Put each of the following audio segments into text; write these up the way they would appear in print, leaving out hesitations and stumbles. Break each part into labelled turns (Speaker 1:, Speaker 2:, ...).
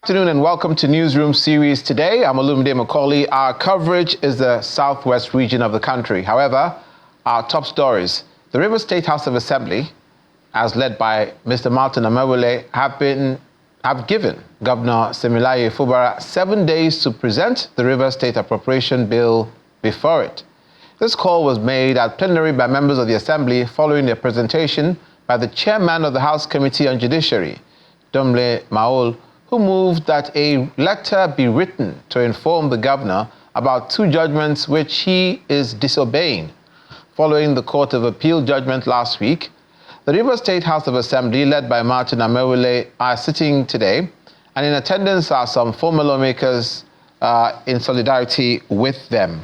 Speaker 1: Good afternoon and welcome to Newsroom series today. I'm Olumide Macaulay. Our coverage is the southwest region of the country. However, our top stories. The Rivers State House of Assembly, as led by Mr. Martin Amewule, have given Governor Similaye Fubara 7 days to present the Rivers State Appropriation Bill before it. This call was made at plenary by members of the Assembly following their presentation by the chairman of the House Committee on Judiciary, Domle Maol, who moved that a letter be written to inform the governor about two judgments which he is disobeying. Following the Court of Appeal judgment last week, the Rivers State House of Assembly, led by Martin Amewule, are sitting today, and in attendance are some former lawmakers in solidarity with them.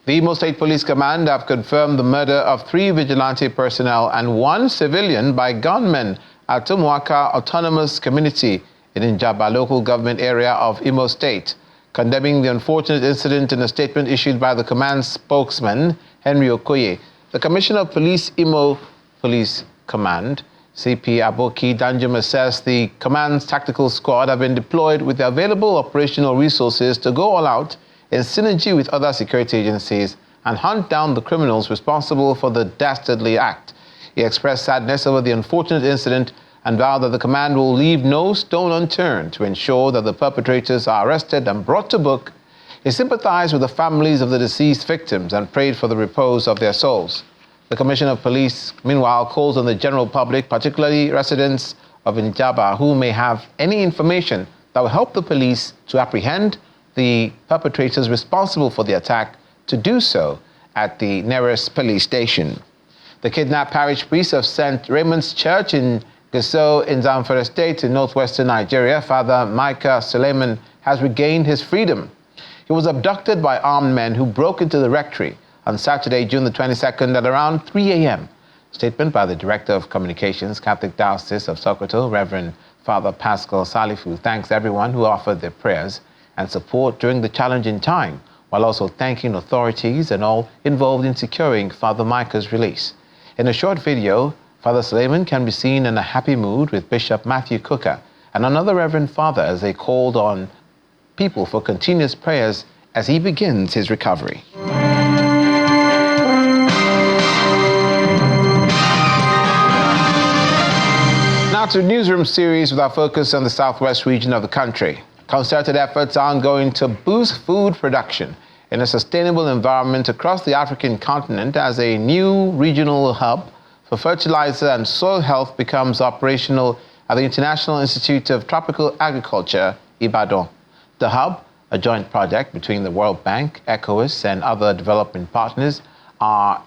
Speaker 1: The Imo State Police Command have confirmed the murder of 3 vigilante personnel and 1 civilian by gunmen at Tumuaka Autonomous Community in Njaba local government area of Imo State. Condemning the unfortunate incident in a statement issued by the command spokesman, Henry Okoye, the Commissioner of Police Imo Police Command, CP Aboki Danjuma, says the command's tactical squad have been deployed with the available operational resources to go all out in synergy with other security agencies and hunt down the criminals responsible for the dastardly act. He expressed sadness over the unfortunate incident and vowed that the command will leave no stone unturned to ensure that the perpetrators are arrested and brought to book. He sympathized with the families of the deceased victims and prayed for the repose of their souls. The Commissioner of Police, meanwhile, calls on the general public, particularly residents of Njaba, who may have any information that will help the police to apprehend the perpetrators responsible for the attack, to do so at the nearest police station. The kidnapped parish priest of St. Raymond's Church in Gusau in Zamfara State in northwestern Nigeria, Father Micah Suleiman, has regained his freedom. He was abducted by armed men who broke into the rectory on Saturday, June the 22nd at around 3 a.m. Statement by the Director of Communications, Catholic Diocese of Sokoto, Reverend Father Pascal Salifu, thanks everyone who offered their prayers and support during the challenging time, while also thanking authorities and all involved in securing Father Micah's release. In a short video, Father Suleiman can be seen in a happy mood with Bishop Matthew Cooker and another Reverend Father as they called on people for continuous prayers as he begins his recovery. Now to Newsroom series with our focus on the southwest region of the country. Concerted efforts are ongoing to boost food production in a sustainable environment across the African continent as a new regional hub for fertilizer and soil health becomes operational at the International Institute of Tropical Agriculture, Ibadan. The hub, a joint project between the World Bank, ECOWAS, and other development partners,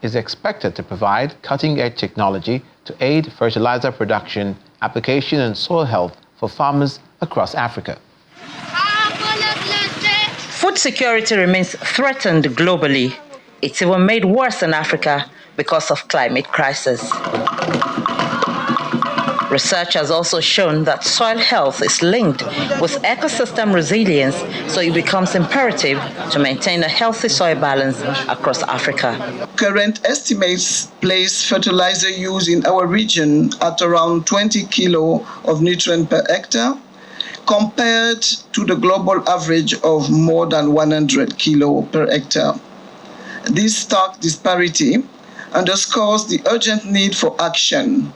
Speaker 1: is expected to provide cutting-edge technology to aid fertilizer production, application, and soil health for farmers across Africa.
Speaker 2: Food security remains threatened globally. It's even made worse in Africa because of climate crisis. Research has also shown that soil health is linked with ecosystem resilience, so it becomes imperative to maintain a healthy soil balance across Africa.
Speaker 3: Current estimates place fertilizer use in our region at around 20 kilo of nutrient per hectare, compared to the global average of more than 100 kilo per hectare. This stark disparity underscores the urgent need for action.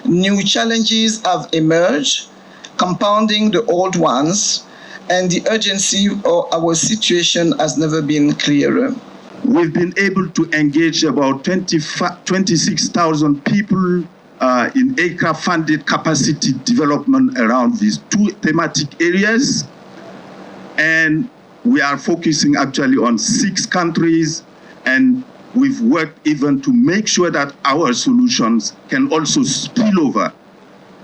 Speaker 3: New challenges have emerged, compounding the old ones, and the urgency of our situation has never been clearer.
Speaker 4: We've been able to engage about 26,000 people in ACRA-funded capacity development around these 2 thematic areas. And we are focusing actually on 6 countries, and we've worked even to make sure that our solutions can also spill over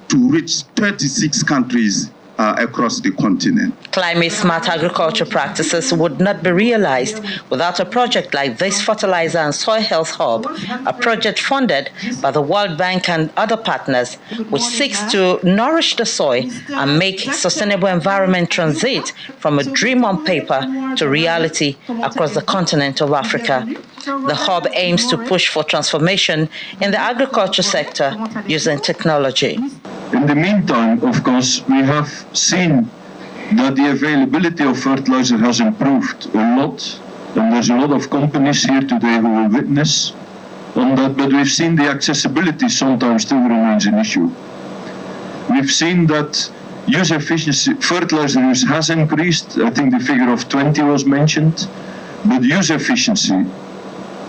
Speaker 4: to reach 36 countries across the continent.
Speaker 2: Climate-smart agriculture practices would not be realized without a project like this Fertilizer and Soil Health Hub, a project funded by the World Bank and other partners, which seeks to nourish the soil and make sustainable environment transit from a dream on paper to reality across the continent of Africa. The hub aims to push for transformation in the agriculture sector using technology.
Speaker 5: In the meantime, of course, we have seen that the availability of fertilizer has improved a lot, and there's a lot of companies here today who will witness on that, but we've seen the accessibility sometimes still remains an issue. We've seen that use efficiency, fertilizer use has increased. I think the figure of 20 was mentioned, but use efficiency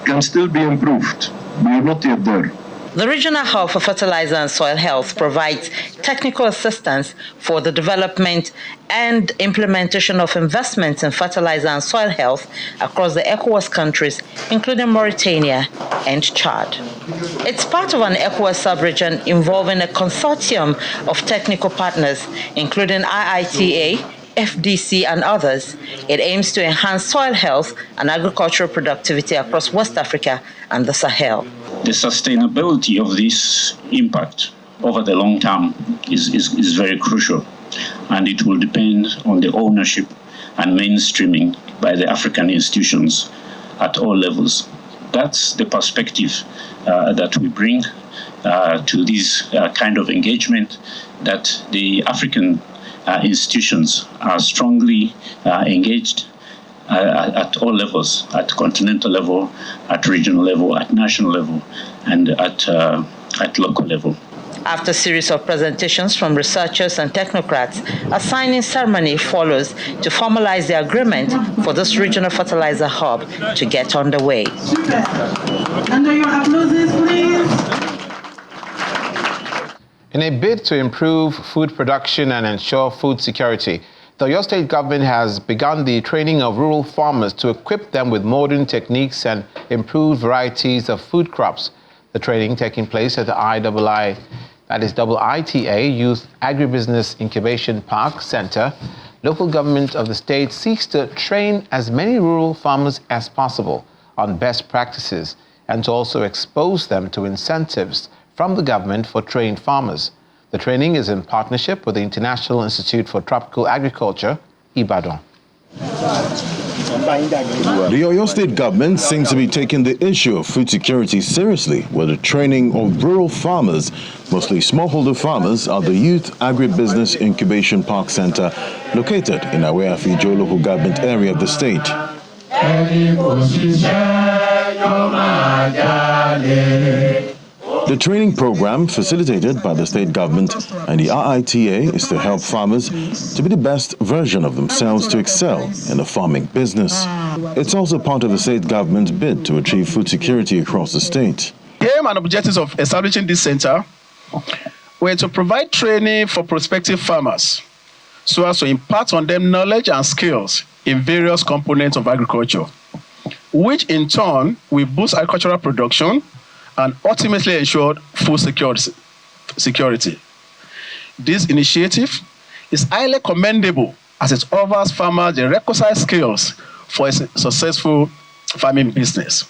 Speaker 5: can still be improved. We are not yet there.
Speaker 2: The Regional Hub for Fertilizer and Soil Health provides technical assistance for the development and implementation of investments in fertilizer and soil health across the ECOWAS countries, including Mauritania and Chad. It's part of an ECOWAS sub-region involving a consortium of technical partners, including IITA, FDC, and others. It aims to enhance soil health and agricultural productivity across West Africa and the Sahel.
Speaker 6: The sustainability of this impact over the long term is very crucial, and it will depend on the ownership and mainstreaming by the African institutions at all levels. That's the perspective that we bring to this kind of engagement, that the African institutions are strongly engaged at all levels, at continental level, at regional level, at national level, and at local level.
Speaker 2: After a series of presentations from researchers and technocrats, a signing ceremony follows to formalize the agreement for this regional fertilizer hub to get underway.
Speaker 7: Under your applauses, please.
Speaker 1: In a bid to improve food production and ensure food security, the Oyo State government has begun the training of rural farmers to equip them with modern techniques and improved varieties of food crops. The training taking place at the IITA Youth Agribusiness Incubation Park Center. Local government of the state seeks to train as many rural farmers as possible on best practices and to also expose them to incentives from the government for trained farmers. The training is in partnership with the International Institute for Tropical Agriculture, Ibadan.
Speaker 8: The Oyo State government seems to be taking the issue of food security seriously with the training of rural farmers, mostly smallholder farmers, at the Youth Agribusiness Incubation Park Center located in Aweafijo local government area of the state. The training program, facilitated by the state government and the IITA, is to help farmers to be the best version of themselves to excel in the farming business. It's also part of the state government's bid to achieve food security across the state.
Speaker 9: The aim and objectives of establishing this center were to provide training for prospective farmers so as to impart on them knowledge and skills in various components of agriculture, which in turn will boost agricultural production and ultimately ensure food security. This initiative is highly commendable as it offers farmers the requisite skills for a successful farming business.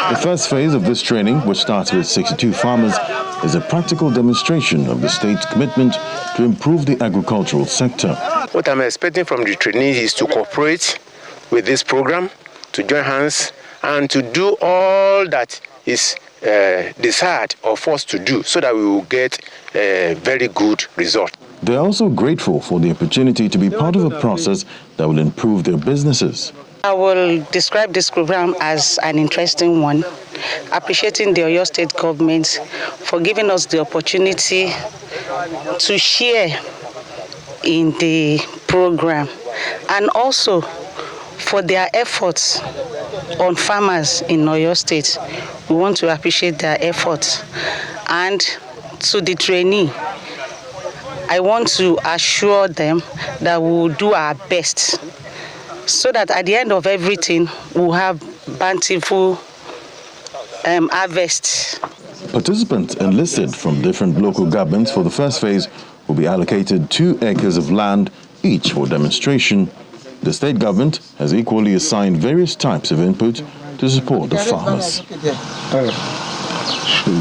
Speaker 8: The first phase of this training, which starts with 62 farmers, is a practical demonstration of the state's commitment to improve the agricultural sector.
Speaker 10: What I'm expecting from the trainees is to cooperate with this program, to join hands, and to do all that is desired of us to do so that we will get a very good result.
Speaker 8: They are also grateful for the opportunity to be part of a process that will improve their businesses.
Speaker 11: I will describe this program as an interesting one, appreciating the Oyo State government for giving us the opportunity to share in the program, and also for their efforts on farmers in Oyo State. We want to appreciate their efforts. And to the trainee, I want to assure them that we will do our best so that at the end of everything, we'll have bountiful harvest.
Speaker 8: Participants enlisted from different local governments for the first phase will be allocated 2 acres of land each for demonstration. The state government has equally assigned various types of input to support the farmers.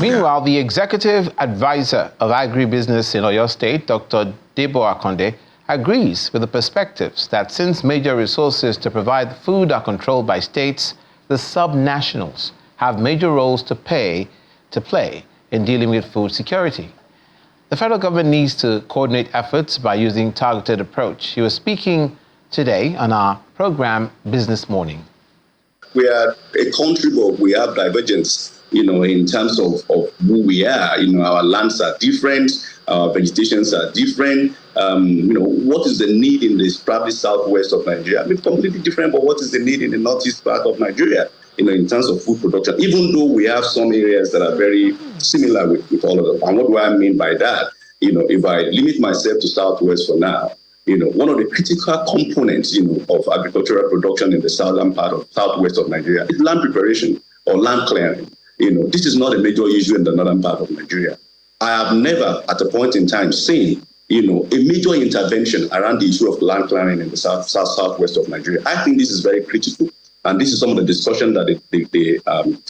Speaker 1: Meanwhile, the executive advisor of agribusiness in Oyo State, Dr. Debo Akonde, agrees with the perspectives that since major resources to provide food are controlled by states, the subnationals have major roles to play in dealing with food security. The federal government needs to coordinate efforts by using targeted approach. He was speaking today on our program Business Morning.
Speaker 12: We are a country, but we have divergence, in terms of who we are. Our lands are different, our vegetations are different. What is the need in this probably southwest of Nigeria? Completely different, but what is the need in the northeast part of Nigeria, in terms of food production? Even though we have some areas that are very similar with all of them. And what do I mean by that? If I limit myself to southwest for now, one of the critical components, of agricultural production in the southern part of southwest of Nigeria is land preparation or land clearing. This is not a major issue in the northern part of Nigeria. I have never, at a point in time, seen, a major intervention around the issue of land clearing in the southwest of Nigeria. I think this is very critical, and this is some of the discussion that the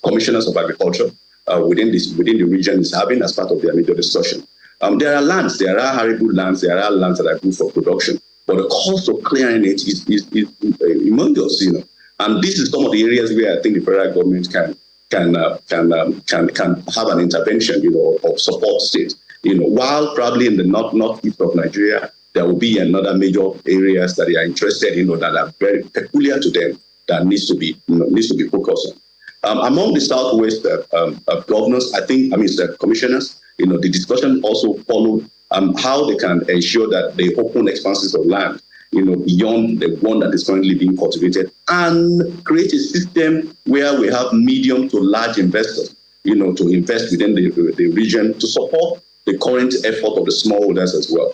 Speaker 12: commissioners of agriculture within the region is having as part of their major discussion. There are lands, there are arable lands, there are lands that are good for production, but the cost of clearing it is humongous, And this is some of the areas where I think the federal government can have an intervention, of support state. While probably in the northeast of Nigeria, there will be another major areas that they are interested in, that are very peculiar to them, that needs to be focused on. Among the southwest governors, the commissioners, the discussion also followed how they can ensure that they open expanses of land, beyond the one that is currently being cultivated, and create a system where we have medium to large investors, to invest within the region to support the current effort of the smallholders as well.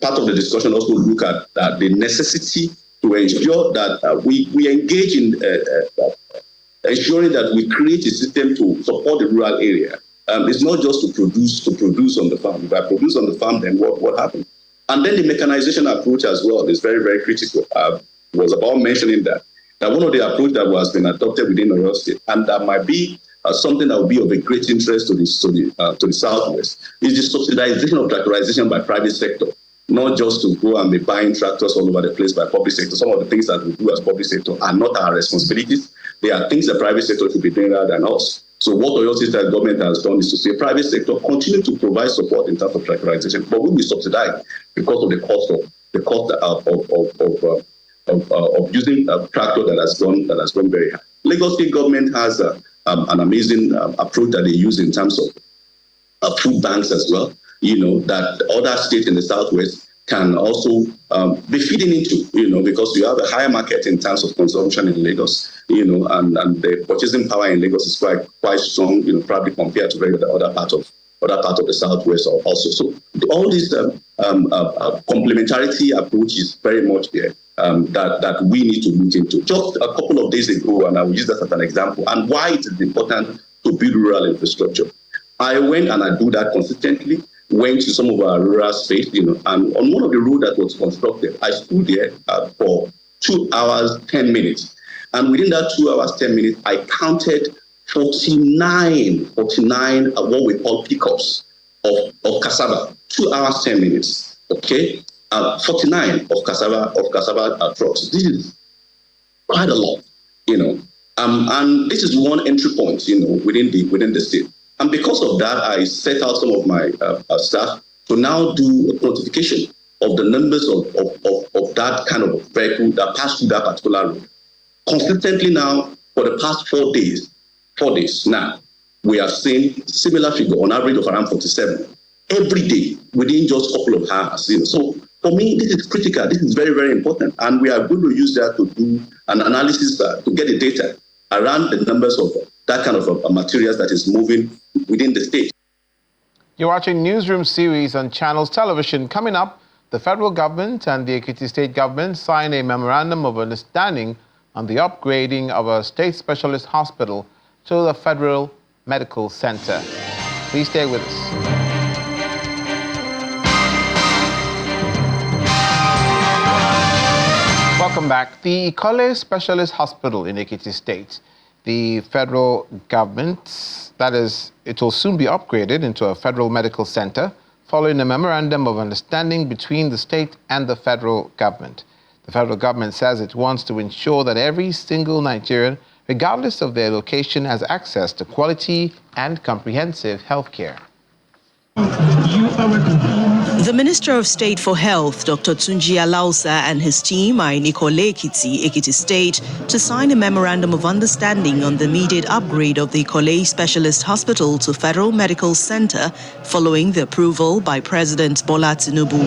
Speaker 12: Part of the discussion also look at the necessity to ensure that we engage in ensuring that we create a system to support the rural area. It's not just to produce on the farm. If I produce on the farm, then what happens? And then the mechanization approach as well is very, very critical. Was about mentioning that one of the approach that has been adopted within Oyo State, and that might be something that will be of a great interest to the southwest, is the subsidization of tractorization by private sector. Not just to go and be buying tractors all over the place by public sector. Some of the things that we do as public sector are not our responsibilities. They are things the private sector should be doing rather than us. So what Oyo State government has done is to say private sector continue to provide support in terms of tractorization, but we will subsidize because of the cost of using a tractor that has gone very high. Lagos State government has an amazing approach that they use in terms of food banks as well. That other states in the southwest can also be feeding into, because you have a higher market in terms of consumption in Lagos, and the purchasing power in Lagos is quite strong, probably compared to the other part of the southwest also. So all this complementarity approach is very much there that we need to look into. Just a couple of days ago, and I will use that as an example, and why it is important to build rural infrastructure. I went and I do that consistently. Went to some of our rural space, and on one of the roads that was constructed, I stood there for 2 hours, 10 minutes. And within that 2 hours, 10 minutes, I counted 49 what we call pickups of cassava, 2 hours, 10 minutes, okay? 49 of cassava trucks. This is quite a lot, and this is one entry point, within the state. And because of that, I set out some of my staff to now do a quantification of the numbers of that kind of vehicle that pass through that particular road. Consistently now, for the past 4 days now, we have seen similar figure on average of around 47 every day within just a couple of hours. So for me, this is critical. This is very, very important. And we are going to use that to do an analysis to get the data around the numbers of that kind of materials that is moving within the state.
Speaker 1: You're watching Newsroom series on Channels Television. Coming up, the federal government and the Ekiti state government signed a memorandum of understanding on the upgrading of a state specialist hospital to the Federal Medical Center. Please stay with us. Welcome back. The Ikole Specialist Hospital in Ekiti State, the federal government, that is, it will soon be upgraded into a federal medical center following a memorandum of understanding between the state and the federal government. The federal government says it wants to ensure that every single Nigerian, regardless of their location, has access to quality and comprehensive health care.
Speaker 13: The Minister of State for Health, Dr. Tunji Alausa, and his team are in Ekiti, Ekiti State, to sign a memorandum of understanding on the immediate upgrade of the Ikole Specialist Hospital to Federal Medical Center following the approval by President Bola Tinubu.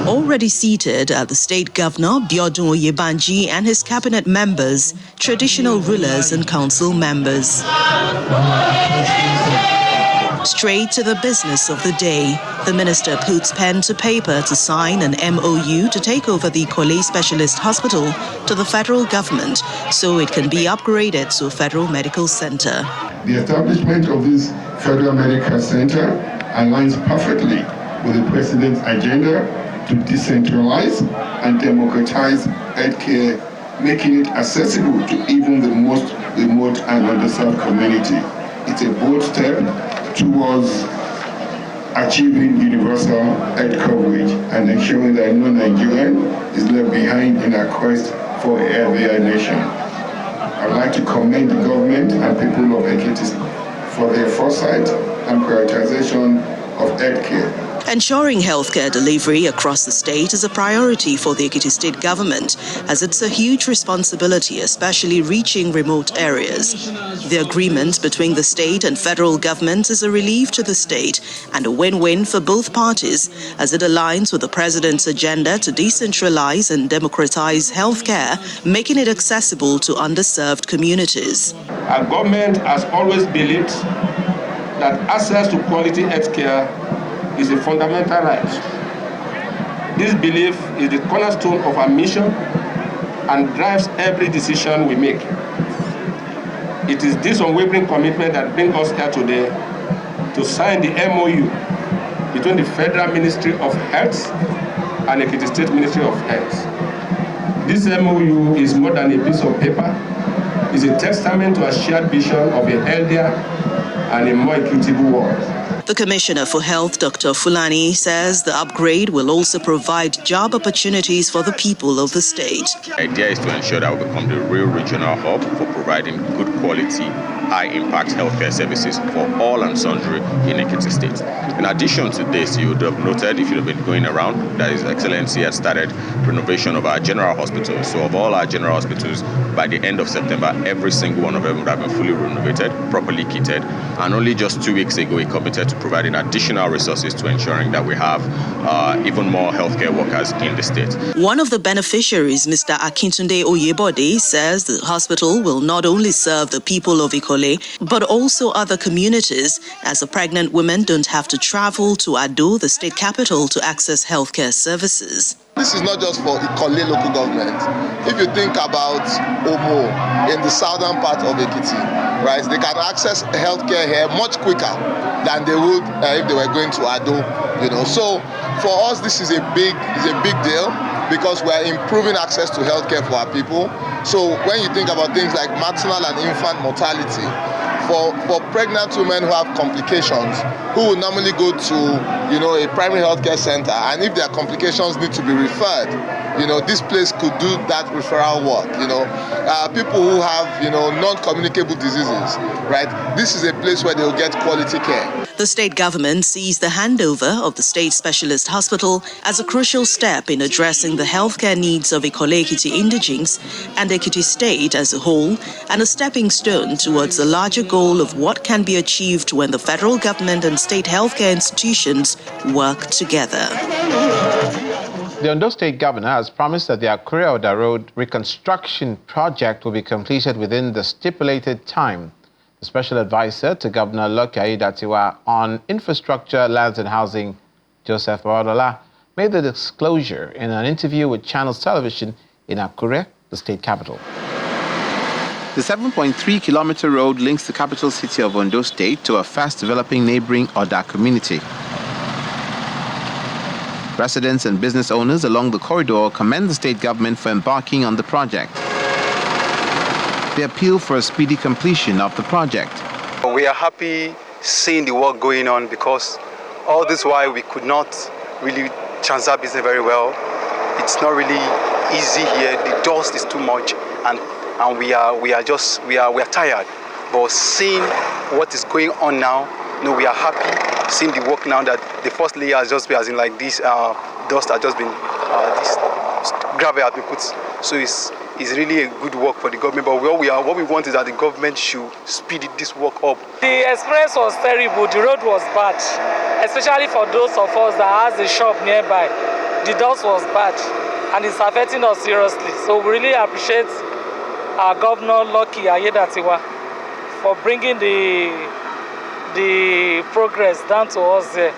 Speaker 13: Already seated are the state governor, Biodun Oyebanji, and his cabinet members, traditional rulers and council members. Straight to the business of the day, the minister puts pen to paper to sign an MOU to take over the Ikole Specialist Hospital to the federal government so it can be upgraded to a federal medical center.
Speaker 14: The establishment of this federal medical center aligns perfectly with the president's agenda to decentralize and democratize healthcare, making it accessible to even the most remote and underserved community. It's a bold step towards achieving universal health coverage and ensuring that no Nigerian is left behind in our quest for a healthier nation. I'd like to commend the government and people of Ekiti for their foresight and prioritization of healthcare.
Speaker 13: Ensuring healthcare delivery across the state is a priority for the Ekiti State government, as it's a huge responsibility, especially reaching remote areas. The agreement between the state and federal governments is a relief to the state and a win-win for both parties, as it aligns with the president's agenda to decentralize and democratize healthcare, making it accessible to underserved communities.
Speaker 15: Our government has always believed that access to quality healthcare is a fundamental right. This belief is the cornerstone of our mission and drives every decision we make. It is this unwavering commitment that brings us here today to sign the MOU between the Federal Ministry of Health and Ekiti State Ministry of Health. This MOU is more than a piece of paper. It's a testament to our shared vision of a healthier and a more equitable world.
Speaker 13: The Commissioner for Health, Dr. Fulani, says the upgrade will also provide job opportunities for the people of the state.
Speaker 16: The idea is to ensure that we become the real regional hub for providing good quality, high-impact healthcare services for all and sundry in Ekiti State. In addition to this, you would have noted, if you have been going around, that His Excellency has started renovation of our general hospitals. So of all our general hospitals, by the end of September, every single one of them would have been fully renovated, properly kitted, and only just 2 weeks ago, he committed to providing additional resources to ensuring that we have even more healthcare workers in the state.
Speaker 13: One of the beneficiaries, Mr. Akintunde Oyebode, says the hospital will not only serve the people of Ikole, but also other communities, as the pregnant women don't have to travel to Ondo, the state capital, to access healthcare services.
Speaker 17: This is not just for Ikole local government. If you think about Omo in the southern part of Ekiti, right, they can access healthcare here much quicker than they would if they were going to Ondo. So for us, this is a big deal because we are improving access to healthcare for our people. So when you think about things like maternal and infant mortality, for pregnant women who have complications, who would normally go to a primary healthcare center, and if their complications need to be referred, this place could do that referral work. People who have non-communicable diseases, right? This is a place where they will get quality care.
Speaker 13: The state government sees the handover of the state specialist hospital as a crucial step in addressing the healthcare needs of Ikole Ekiti indigents and Ekiti State as a whole, and a stepping stone towards the larger goal of what can be achieved when the federal government and state healthcare institutions work together.
Speaker 1: The Ondo State Governor has promised that the Akure-Oda Road reconstruction project will be completed within the stipulated time. The Special Advisor to Governor Lucky Aiyedatiwa on Infrastructure, Lands and Housing, Joseph Barola, made the disclosure in an interview with Channels Television in Akure, the state capital. The 7.3-kilometer road links the capital city of Ondo State to a fast-developing neighboring Oda community. Residents and business owners along the corridor commend the state government for embarking on the project. They appeal for a speedy completion of the project.
Speaker 18: We are happy seeing the work going on because all this while we could not really transact business very well. It's not really easy here. The dust is too much, and we are tired. But seeing what is going on now. We are happy seeing the work now that the first layer has just been, as in like this dust has just been, this gravel has been put. So it's really a good work for the government. But what we want is that the government should speed this work up.
Speaker 19: The express was terrible. The road was bad, especially for those of us that has a shop nearby. The dust was bad, and it's affecting us seriously. So we really appreciate our governor, Lucky Ayedatiwa, for bringing the progress down to us there.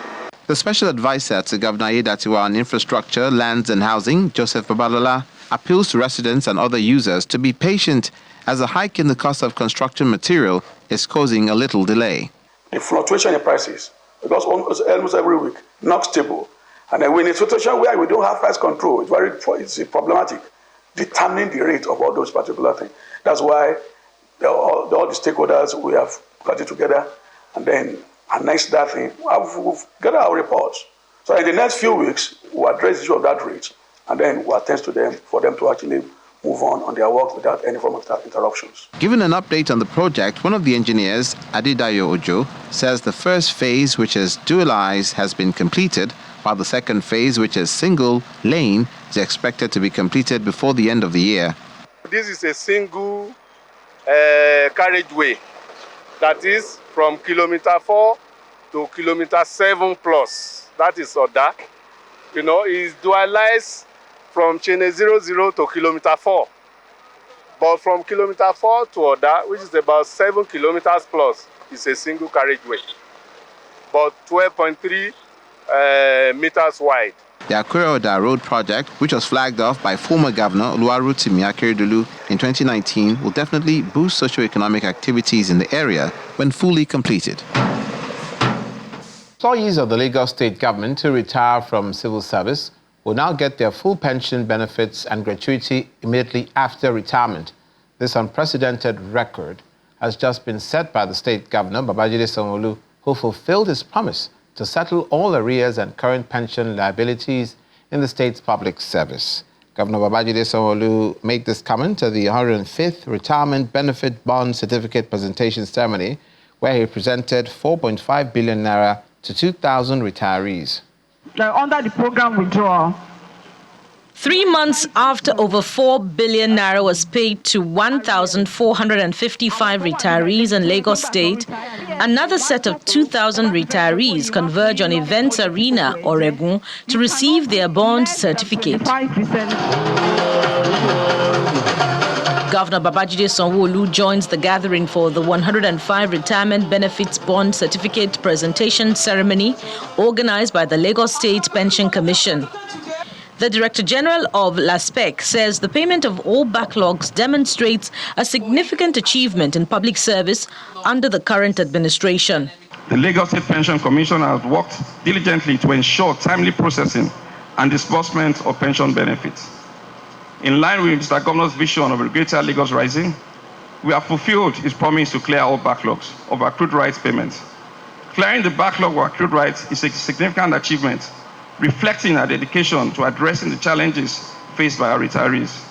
Speaker 1: The Special Advisor to Governor Ayedatiwa on Infrastructure, Lands and Housing, Joseph Babalola, appeals to residents and other users to be patient as a hike in the cost of construction material is causing a little delay.
Speaker 20: The fluctuation in prices, because almost every week, not stable. And then we're in a situation where we don't have price control. It's problematic, determining the rate of all those particular things. That's why all the stakeholders, we have got it together and then annexed that thing. We've gathered our reports. So in the next few weeks, we'll address the issue of that rate and then we'll attend to them for them to actually move on their work without any form of interruptions.
Speaker 1: Given an update on the project, one of the engineers, Adedayo Ojo, says the first phase, which is dualized, has been completed, while the second phase, which is single lane, is expected to be completed before the end of the year.
Speaker 21: This is a single carriageway, that is from kilometer 4 to kilometer 7 plus. That is Oda. It's dualized from Chene 00 to kilometer 4. But from kilometer 4 to Oda, which is about 7 kilometers plus, is a single carriageway, but 12.3 meters wide.
Speaker 1: The Akure-Oda Road project, which was flagged off by former Governor Oluwarotimi Akeredolu in 2019, will definitely boost socio-economic activities in the area when fully completed. Employees of the Lagos State government who retire from civil service will now get their full pension benefits and gratuity immediately after retirement. This unprecedented record has just been set by the state governor, Babajide Sanwo-Olu, who fulfilled his promise to settle all arrears and current pension liabilities in the state's public service. Governor Babajide Sanwo-Olu made this comment at the 105th Retirement Benefit Bond Certificate Presentation Ceremony, where he presented 4.5 billion naira to 2,000 retirees.
Speaker 7: Under the program withdrawal,
Speaker 22: 3 months after over 4 billion naira was paid to 1,455 retirees in Lagos State, another set of 2,000 retirees converge on Events Arena, Oregun, to receive their bond certificate. Governor Babajide Sanwo-Olu joins the gathering for the 105 Retirement Benefits Bond Certificate Presentation Ceremony organized by the Lagos State Pension Commission. The Director General of LASPEC says the payment of all backlogs demonstrates a significant achievement in public service under the current administration.
Speaker 23: The Lagos State Pension Commission has worked diligently to ensure timely processing and disbursement of pension benefits. In line with Mr. Governor's vision of a greater Lagos rising, we have fulfilled his promise to clear all backlogs of accrued rights payments. Clearing the backlog of accrued rights is a significant achievement, reflecting our dedication to addressing the challenges faced by our retirees.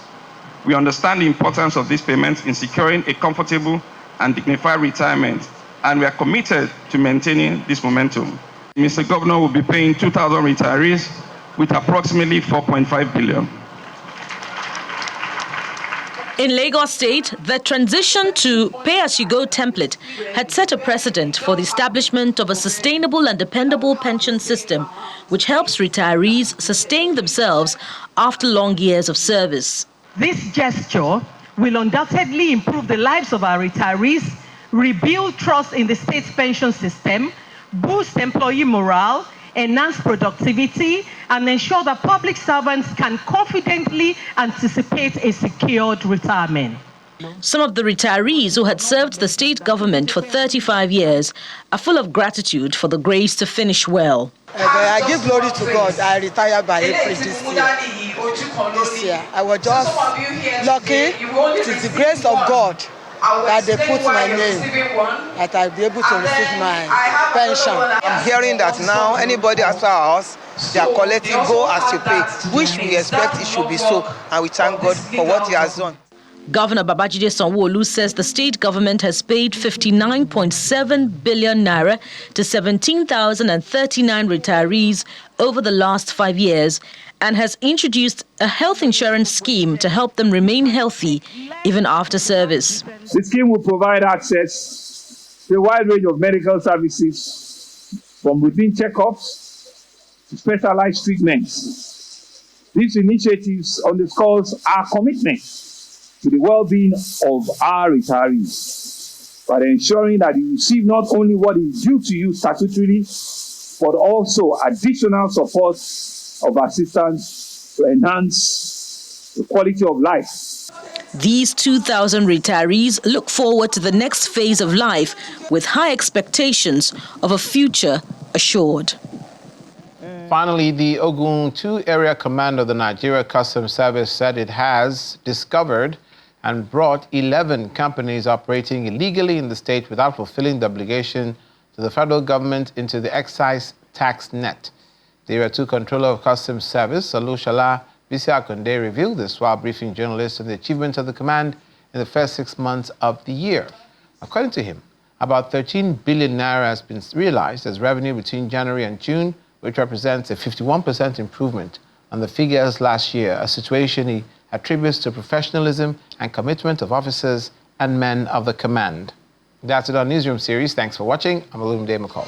Speaker 23: We understand the importance of these payments in securing a comfortable and dignified retirement, and we are committed to maintaining this momentum. Mr. Governor will be paying 2,000 retirees with approximately 4.5 billion.
Speaker 22: In Lagos State, the transition to pay-as-you-go template had set a precedent for the establishment of a sustainable and dependable pension system, which helps retirees sustain themselves after long years of service.
Speaker 7: this gesture will undoubtedly improve the lives of our retirees, rebuild trust in the state's pension system, boost employee morale, enhance productivity, and ensure that public servants can confidently anticipate a secured retirement.
Speaker 22: Some of the retirees who had served the state government for 35 years are full of gratitude for the grace to finish well.
Speaker 24: I give glory to God. I retired by April this year. I was just lucky. It is the grace of God that they put my name, that I'll be able to receive my pension.
Speaker 25: I'm hearing that now anybody after our house, they are collecting go as you pay, which we expect it should be so, and we thank God for what he has done.
Speaker 22: Governor Babajide Sanwo-Olu says the state government has paid 59.7 billion naira to 17,039 retirees over the last 5 years and has introduced a health insurance scheme to help them remain healthy even after service.
Speaker 2: The scheme will provide access to a wide range of medical services, from routine checkups to specialized treatments. These initiatives underscores our commitment to the well-being of our retirees by ensuring that you receive not only what is due to you statutorily, but also additional support of assistance to enhance the quality of life.
Speaker 22: These 2,000 retirees look forward to the next phase of life with high expectations of a future assured.
Speaker 1: Finally, the Ogun 2 Area Command of the Nigeria Customs Service said it has discovered and brought 11 companies operating illegally in the state without fulfilling the obligation to the federal government into the excise tax net. The Area 2 Controller of Customs Service, Alushala Bisi Akonde, revealed this while briefing journalists on the achievements of the command in the first 6 months of the year. According to him, about 13 billion naira has been realized as revenue between January and June, which represents a 51% improvement on the figures last year, a situation he attributes to professionalism and commitment of officers and men of the command. That's it on Newsroom series. Thanks for watching. I'm Olumide McCall.